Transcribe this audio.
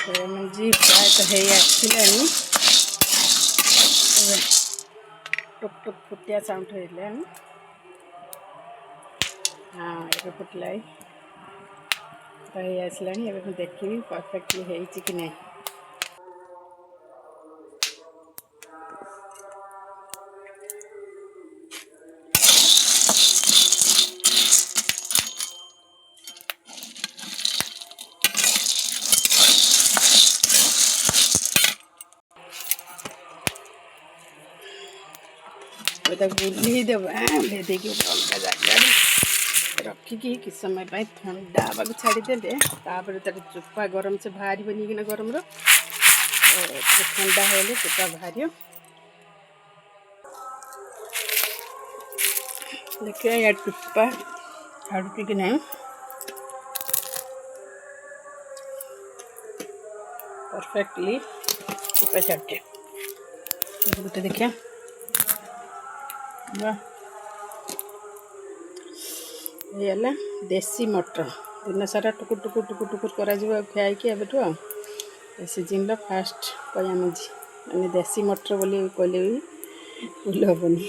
ମଞ୍ଜି ପ୍ରାୟତଃ ହେଇ ଆସିଲାଣି। ଟୁକ୍ ଟୁକ୍ ଫୁଟିଆ ସାଉଣ୍ଡ ହେଇଲାଣି। हाँ ये फुटलाई आसलानी एवं मैं देखी परफेक्टली ହେଇଛି कि नहीं। बुली देवा भेदे अलग जगार रखिकी कि समय ठंडा आवाक छाड़देले तार चोपा गरम से बाहर कि गरम ठंडा होले चोपा बाहर। देखिए या चोपा छाड़ुची कि नहीं परफेक्टली चोपा छाड़े गोटे देखिए ये देसी मटर दिन सारा टुकुर टुकुर टुकुर टुकुर कर खाई सीजन फास्ट कया मजी मैंने देसी मटर बोली कहले भी भूल हेनी।